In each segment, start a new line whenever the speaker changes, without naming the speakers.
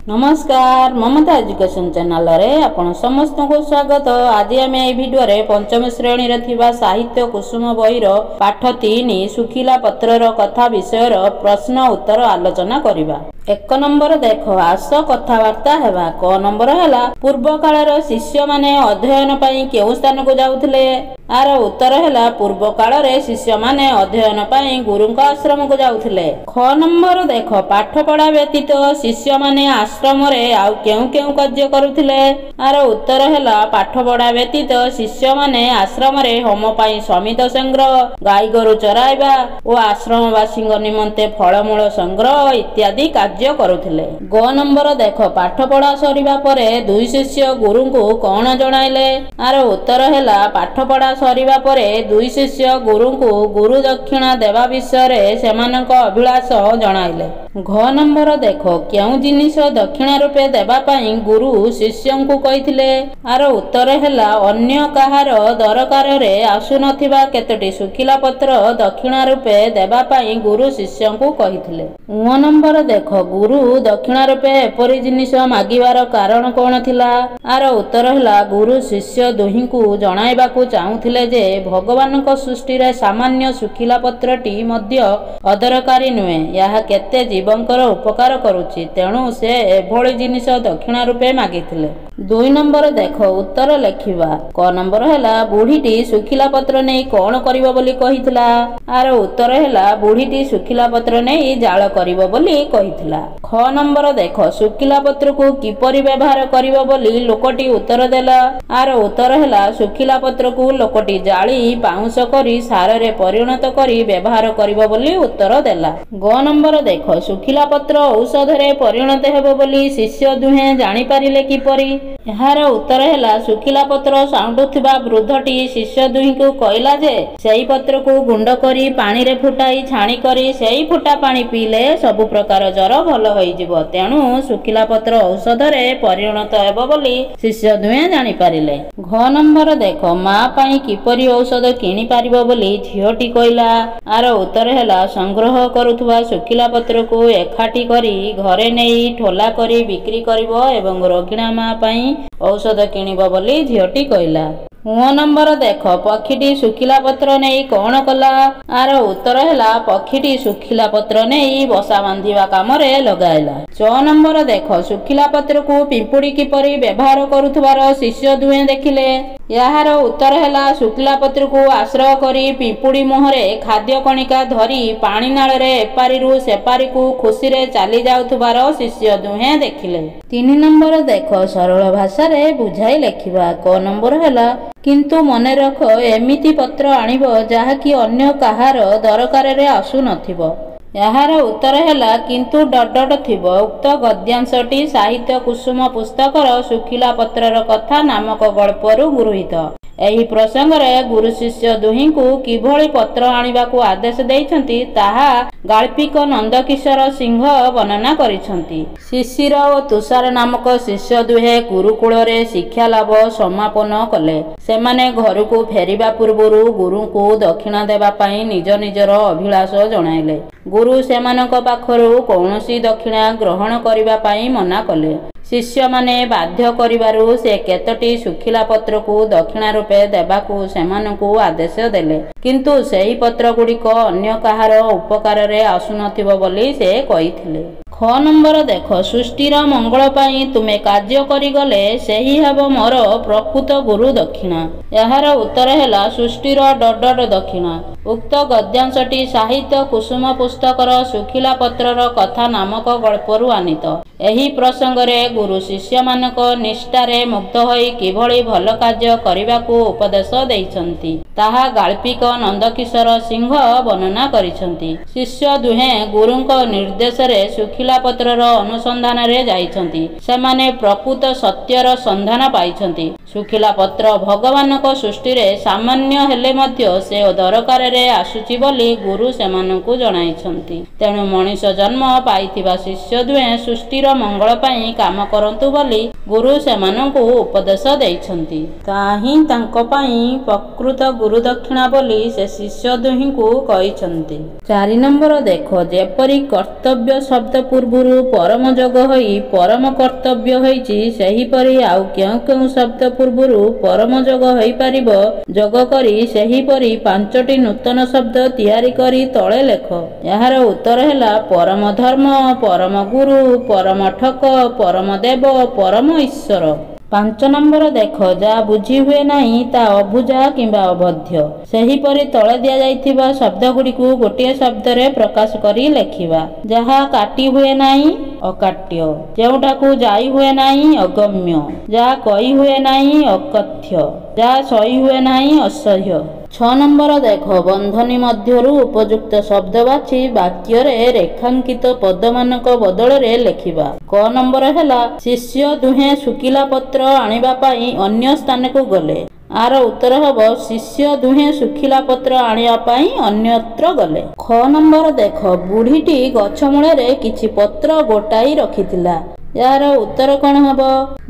नमस्कार ममता education channel रे आपण समस्त को स्वागत। आज आम ए भिडियो रे पंचम श्रेणी रे थिबा साहित्य कुसुम बही पाठ 3 सुखिला पत्रर कथा विषय प्रश्न उत्तर आलोचना करिबा। 1 नंबर देख आस कथावार्ता हेबा। क नंबर हैला पूर्व कालर शिष्य माने अध्ययन पई केउ स्थान को जाउथिले। आर उत्तर हैला पूर्व काल रे शिष्य माने अध्ययन पई गुरु का आश्रम को जाउथिले। ख नंबर देख पाठ पढ़ा व्यतीत शिष्य माने आश्रम रे आउ केउ केउ कार्य करुथिले। आर उत्तर हैला पाठ पढ़ा व्यतीत शिष्य माने आश्रम रे होम पई समित संग्रह, गाई गोरु चराइबा और आश्रमवासी निमंते फलमूल संग्रह इत्यादि कार्य करुथिले। ग नंबर देख पाठ पढ़ा सरिबा परे दुई शिष्य गुरु को कौन जणाइले। आर उत्तर हैला पाठ पढ़ा सरिबा परे दुई शिष्य गुरु को गुरु दक्षिणा देवा विषय रे सेमानक अभिलाष जणाइले। घ नंबर देख केउ जिनिस दक्षिणा रूपे देबा पई गुरु शिष्य को कहिथिले। आर उत्तर हैला अन्य कहार दरकार रे आसु नथिबा केतोटी सुखिला पत्र दक्षिणा रूपे देबा पई गुरु शिष्य को कहिथिले। उ नंबर देख गुरु दक्षिणा रूपे एपरि जिनिस मागिबार कारण कोन थिला। आर उत्तर हैला गुरु शिष्य दुही को जणाइबा को चाहुथिले जे भगवान को सृष्टि रे सामान्य सुखिला पत्रटी मध्य अदरकारी नुहे, यह केते जीवंकर उपकार करुछि, तेणु से एभଳି जिनिस दक्षिणा रूपे मागिथिले। 2 नंबर देख उत्तर लेखिबा। क नंबर हैला बुढ़ीटी सुखिला पत्र नै कोन करिवो बोली कहिथिला। आर उत्तर हैला बुढ़ीटी सुखिला पत्र नै जाळ करिवो बोली कहिथिला। ख नंबर देख सुखिला पत्र को किपरि व्यवहार करिवो बोली लोकटी उत्तर देला। आर उत्तर हैला सुखिला पत्र को लोकटी जाली पाउंस करी सार रे परिणत करी व्यवहार करिवो बोली उत्तर देला। ग नंबर देख सुखिला पत्र औषध रे परिणत हेबो बोली शिष्य दुहे जानि पारिले किपरि। एहार उत्तर हैला सुखिला पत्र साउंडुथिबा वृद्धटी शिष्य दुही को कहला जे सेही पत्र को गुंड करी पानी रे फुटाई छाणी करी सेही फुटा पानी पीले सब प्रकार जर भल होई जिवो, तेणु सुखिला पत्र औषध रे परिणत हेबो बोली शिष्य दुहे जानि पारिले। घ नंबर देख मा पई किपरि औषध किनि पारिबो बोली झियोटी कहला। आर उत्तर हैला संग्रह करुथुवा सुखिला पत्र को एकाठी करी घरे नेई ठोला करी बिक्री करिवो एवं रोगिणा मा पई औषध किनिबो बोली झियोटी कहला। उ नंबर देख पक्षीटी सुखिला पत्र नहीं कौन कला। आर उत्तर हैला पक्षीटी सुखिला पत्र नहीं बसा बांधिबा काम रे लगाइला। 6 नंबर देख सुखिला पत्र को पिंपुड़ी किपरि व्यवहार करुथुवार शिष्य दुहे देखिले। यार उत्तर हैला सुखिला पत्र को आश्रय करी पिंपुड़ी मुहरे खाद्य कणिका धरी पानी नाल रे एपारी रु सेपारी को खुशी रे चली जाउथुवार शिष्य दुहे देखिले। 3 नंबर देख सरल भाषा रे बुझाई लेखिबा। क नंबर हैला किंतु मने रख एमिति पत्र आनिबो जहा कि अन्य कहार दरकार रे आसु नथिबो। यार उत्तर हैला किंतु डट थिबो। उक्त गद्यांशटी साहित्य कुसुम पुस्तकर सुखिला पत्रर कथा नामक गल्परू गृहीत। एही प्रसंग रे गुरु शिष्य दुही को किभଳି पत्र आनिबा को आदेश देइछंती ताहा गाल्पिक नंदकिशोर सिंह वर्णना करिछंती। शिशिर और तुषार नामक शिष्य दुहे गुरुकुल रे शिक्षा लाभ समापन कले। सेमाने घर को फेरिबा पूर्वरु गुरु को दक्षिणा देबा पई निज निजर अभिलाष जणाइले। गुरु सेमानक पाखरु कौनसी दक्षिणा ग्रहण करिबा पई मना कले। शिष्य माने बाध्य करिबारु से केतोटी सुखिला पत्र को दक्षिणा रूपे देबाकू सेमानकू आदेश देले, किंतु सेही पत्र गुड़िक अन्य कहार उपकार रे आसुनथिबो बोली से कहिथिले। ख नंबर देख सृष्टिर मंगल पाई तुमे कार्य करी गले सेही हेबो मोर प्रकृत गुरु दक्षिणा। यार उत्तर हैला सृष्टिर डट दक्षिणा। उक्त गद्यांशटी साहित्य कुसुम पुस्तकर सुखिला पत्रर कथा नामक गल्परू आनीत। एही प्रसंग रे गुरु शिष्य मानक निष्ठारे मुग्ध होई किभଳି भल कार्य करिबाकू उपदेश देइछंती ताहा गाल्पिक नंदकिशोर सिंह वर्णना करिछंती। शिष्य दुहे गुरुंक निर्देश रे सुखिला पत्रर अनुसंधान रे जाइछंती। सेमाने प्रकृत सत्यर संधान पाइछंती। सुखिला पत्र भगवानक सृष्टि रे सामान्य हेले मध्य से दरकार रे आसुची बोली गुरु सेमानकू जणाइछंती। तेणु मनीष जन्म पाइथिबा शिष्य दुहे सृष्टिर मंगल पाई काम करंतु बोली ଗୁରୁ ସେମାନଙ୍କୁ ଉପଦେଶ ଦେଇଛନ୍ତି। ତାହା ହିଁ ତାଙ୍କ ପାଇଁ ପ୍ରକୃତ ଗୁରୁ ଦକ୍ଷିଣା ବୋଲି ସେ ଶିଷ୍ୟ ଦୁହିଁଙ୍କୁ କହିଛନ୍ତି। 4 ନମ୍ବର ଦେଖ, ଯେପରି କର୍ତ୍ତବ୍ୟ ଶବ୍ଦ ପୂର୍ବରୁ ପରମ ଯୋଗ ହୋଇ ପରମ କର୍ତ୍ତବ୍ୟ ହୋଇଛି, ସେହିପରି ଆଉ କେଉଁ କେଉଁ ଶବ୍ଦ ପୂର୍ବରୁ ପରମ ଯୋଗ ହୋଇପାରିବ ଯୋଗ କରି ସେହିପରି 5ଟି ନୂତନ ଶବ୍ଦ ତିଆରି କରି ତଳେ ଲେଖ। ଏହାର ଉତ୍ତର ହେଲା ପରମ ଧର୍ମ, ପରମ ଗୁରୁ, ପରମ ଠକ, ପରମ ଦେବ, ପରମ ଈଶ୍ୱର। 5 ନମ୍ବର ଦେଖ, ଯାହା ବୁଝି ହୁଏ ନାହିଁ ତାହା ଅବୁଝା କିମ୍ବା ଅବଧ୍ୟ। ସେହିପରି ତଳେ ଦିଆଯାଇଥିବା ଶବ୍ଦଗୁଡ଼ିକୁ ଗୋଟିଏ ଶବ୍ଦରେ ପ୍ରକାଶ କରି ଲେଖିବା। ଯାହା କାଟି ହୁଏ ନାହିଁ ଅକାଟ୍ୟ, ଯେଉଁଠାକୁ ଯାଇ ହୁଏ ନାହିଁ ଅଗମ୍ୟ, ଯାହା କହି ହୁଏ ନାହିଁ ଅକଥ୍ୟ, ଯାହା ସହି ହୁଏ ନାହିଁ ଅସହ୍ୟ। 6 ନମ୍ବର ଦେଖ, ବନ୍ଧନୀ ମଧ୍ୟରୁ ଉପଯୁକ୍ତ ଶବ୍ଦ ବାଛି ବାକ୍ୟରେ ରେଖାଙ୍କିତ ପଦମାନଙ୍କ ବଦଳରେ ଲେଖିବା। କ ନମ୍ବର ହେଲା, ଶିଷ୍ୟ ଦୁହେଁ ଶୁଖିଲା ପତ୍ର ଆଣିବା ପାଇଁ ଅନ୍ୟ ସ୍ଥାନକୁ ଗଲେ। ଆର ଉତ୍ତର ହେବ ଶିଷ୍ୟ ଦୁହେଁ ଶୁଖିଲା ପତ୍ର ଆଣିବା ପାଇଁ ଅନ୍ୟତ୍ର ଗଲେ। ଖ ନମ୍ବର ଦେଖ, ବୁଢ଼ୀଟି ଗଛ ମୂଳରେ କିଛି ପତ୍ର ଗୋଟାଇ ରଖିଥିଲା। ଏହାର ଉତ୍ତର କ'ଣ ହେବ?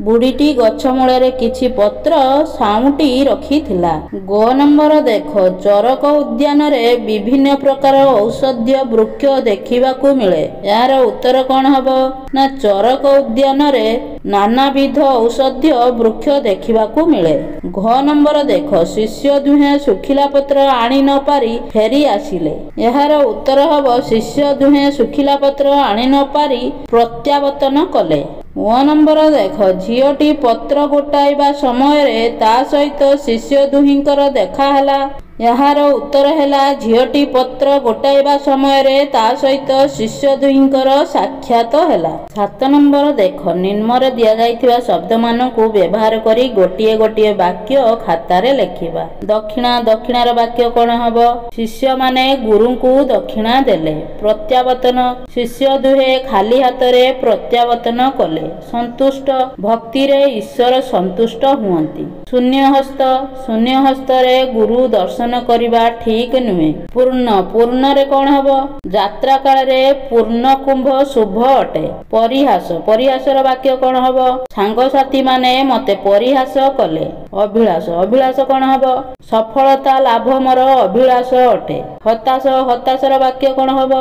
ବୁଢ଼ୀଟି ଗଛ ମୂଳରେ କିଛି ପତ୍ର ସାଉଁଟି ରଖିଥିଲା। ଗ ନମ୍ବର ଦେଖ, ଚରକ ଉଦ୍ୟାନରେ ବିଭିନ୍ନ ପ୍ରକାର ଔଷଧୀୟ ବୃକ୍ଷ ଦେଖିବାକୁ ମିଳେ। ଏହାର ଉତ୍ତର କ'ଣ ହେବ? ନା ଚରକ ଉଦ୍ୟାନରେ ନାନାବିଧ ଔଷଧୀୟ ବୃକ୍ଷ ଦେଖିବାକୁ ମିଳେ। ଘ ନମ୍ବର ଦେଖ, ଶିଷ୍ୟ ଦୁହେଁ ଶୁଖିଲା ପତ୍ର ଆଣି ନ ପାରି ଫେରି ଆସିଲେ। ଏହାର ଉତ୍ତର ହେବ ଶିଷ୍ୟ ଦୁହେଁ ଶୁଖିଲା ପତ୍ର ଆଣି ନ ପାରି ପ୍ରତ୍ୟାବର୍ତ୍ତନ କଲେ। ଅ ନମ୍ବର ଦେଖ, ଝିଅଟି ପତ୍ର ଗୋଟାଇବା ସମୟରେ ତା ସହିତ ଶିଷ୍ୟ ଦୁହିଁଙ୍କର ଦେଖା ହେଲା। ଏହାର ଉତ୍ତର ହେଲା ଝିଅଟି ପତ୍ର ଗୋଟାଇବା ସମୟରେ ତା ସହିତ ଶିଷ୍ୟ ଦୁହିଁଙ୍କର ସାକ୍ଷାତ ହେଲା। 7 ନମ୍ବର ଦେଖ, ନିମ୍ନରେ ଦିଆଯାଇଥିବା ଶବ୍ଦମାନଙ୍କୁ ବ୍ୟବହାର କରି ଗୋଟିଏ ଗୋଟିଏ ବାକ୍ୟ ଖାତାରେ ଲେଖିବା। ଦକ୍ଷିଣା, ଦକ୍ଷିଣାର ବାକ୍ୟ କ'ଣ ହେବ? ଶିଷ୍ୟମାନେ ଗୁରୁଙ୍କୁ ଦକ୍ଷିଣା ଦେଲେ। ପ୍ରତ୍ୟାବର୍ତ୍ତନ, ଶିଷ୍ୟ ଦୁହେଁ ଖାଲି ହାତରେ ପ୍ରତ୍ୟାବର୍ତ୍ତନ କଲେ। ସନ୍ତୁଷ୍ଟ, ଭକ୍ତିରେ ଈଶ୍ୱର ସନ୍ତୁଷ୍ଟ ହୁଅନ୍ତି। ଶୂନ୍ୟହସ୍ତ, ଶୂନ୍ୟହସ୍ତରେ ଗୁରୁ ଦର୍ଶନ କରିବା ଠିକ ନୁହେଁ। ପୂର୍ଣ୍ଣ, ପୂର୍ଣ୍ଣରେ କ'ଣ ହେବ? ଯାତ୍ରା କାଳରେ ପୂର୍ଣ୍ଣ କୁମ୍ଭ ଶୁଭ ଅଟେ। ପରିହାସ, ପରିହାସର ବାକ୍ୟ କ'ଣ ହେବ? ସାଙ୍ଗସାଥୀମାନେ ମତେ ପରିହାସ କଲେ। ଅଭିଳାଷ, ଅଭିଳାଷ କ'ଣ ହେବ? ସଫଳତା ଲାଭ ମୋର ଅଭିଳାଷ ଅଟେ। ହତାଶ, ହତାଶର ବାକ୍ୟ କ'ଣ ହେବ?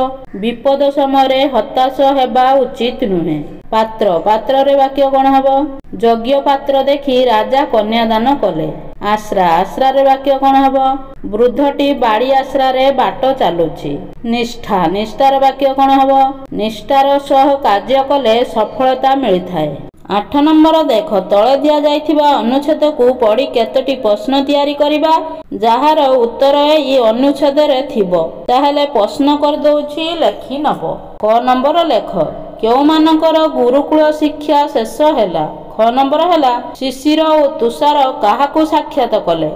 ବିପଦ ସମୟରେ ହତାଶ ହେବା ଉଚିତ ନୁହେଁ। ପାତ୍ର, ପାତ୍ରରେ ବାକ୍ୟ କ'ଣ ହେବ? ଯୋଗ୍ୟ ପାତ୍ର ଦେଖି ରାଜା କନ୍ୟାଦାନ କଲେ। ଆଶ୍ରା, ଆଶ୍ରାରେ ବାକ୍ୟ କ'ଣ ହେବ? ବୃଦ୍ଧଟି ବାଡ଼ି ଆଶ୍ରାରେ ବାଟ ଚାଲୁଛି। ନିଷ୍ଠା, ନିଷ୍ଠାର ବାକ୍ୟ କ'ଣ ହେବ? ନିଷ୍ଠାର ସହ କାର୍ଯ୍ୟ କଲେ ସଫଳତା ମିଳିଥାଏ। 8 ନମ୍ବର ଦେଖ, ତଳେ ଦିଆଯାଇଥିବା ଅନୁଚ୍ଛେଦକୁ ପଢ଼ି କେତୋଟି ପ୍ରଶ୍ନ ତିଆରି କରିବା। ଯାହାର ଉତ୍ତର ଏହି ଅନୁଚ୍ଛେଦରେ ଥିବ। ତାହେଲେ ପ୍ରଶ୍ନ କରିଦେଉଛି, ଲେଖି ନେବ। କ ନମ୍ବର ଲେଖ, କେଉଁମାନଙ୍କର ଗୁରୁକୁଳ ଶିକ୍ଷା ଶେଷ ହେଲା? ଖ ନମ୍ବର ହେଲା ଶିଶିର ଓ ତୁଷାର କାହାକୁ ସାକ୍ଷାତ କଲେ?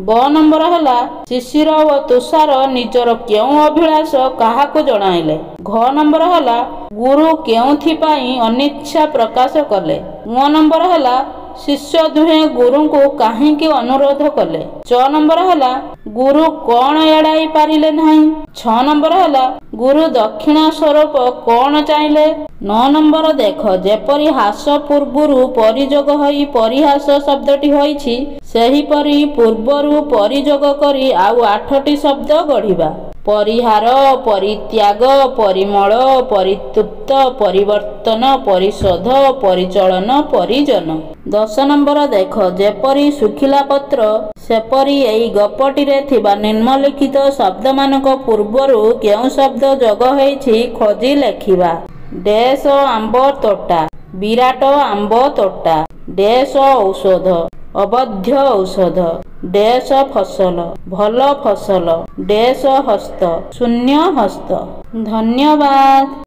ଗ ନମ୍ବର ହେଲା ଶିଶିର ଓ ତୁଷାର ନିଜର କେଉଁ ଅଭିଳାଷ କାହାକୁ ଜଣାଇଲେ? ଘ ନମ୍ବର ହେଲା ଗୁରୁ କେଉଁଥିପାଇଁ ଅନିଚ୍ଛା ପ୍ରକାଶ କଲେ? ङ ନମ୍ବର ହେଲା ଶିଷ୍ୟ ଦୁହେଁ ଗୁରୁଙ୍କୁ କାହିଁକି ଅନୁରୋଧ କଲେ? ଚ ନମ୍ବର ହେଲା ଗୁରୁ କ'ଣ ଏଡ଼ାଇ ପାରିଲେ ନାହିଁ? 6 ନମ୍ବର ହେଲା ଗୁରୁ ଦକ୍ଷିଣା ସ୍ୱରୂପ କ'ଣ ଚାହିଁଲେ? 9 ନମ୍ବର ଦେଖ, ଯେପରି ହାସ ପୂର୍ବରୁ ପରିଯୋଗ ହୋଇ ପରିହାସ ଶବ୍ଦଟି ହୋଇଛି, ସେହିପରି ପୂର୍ବରୁ ପରିଯୋଗ କରି ଆଉ 8ଟି ଶବ୍ଦ ଗଢ଼ିବା। ପରିହାର, ପରିତ୍ୟାଗ, ପରିମଳ, ପରିତୃପ୍ତ, ପରିବର୍ତ୍ତନ, ପରିଶୋଧ, ପରିଚଳନ, ପରିଜନ। 10 ନମ୍ବର ଦେଖ, ଯେପରି ଶୁଖିଲା ପତ୍ର, ସେପରି ଏହି ଗପଟିରେ ଥିବା ନିମ୍ନଲିଖିତ ଶବ୍ଦମାନଙ୍କ ପୂର୍ବରୁ କେଉଁ ଶବ୍ଦ ଯୋଗ ହୋଇଛି ଖୋଜି ଲେଖିବା। ଡେସ ଆମ୍ବ ତୋଟା, ବିରାଟ ଆମ୍ବ ତୋଟା, ଡେସ ଔଷଧ, ଅବଧ୍ୟ ଔଷଧ, ଡେସ ଫସଲ, ଭଲ ଫସଲ, ଡେସ ହସ୍ତ, ଶୂନ୍ୟ ହସ୍ତ। ଧନ୍ୟବାଦ।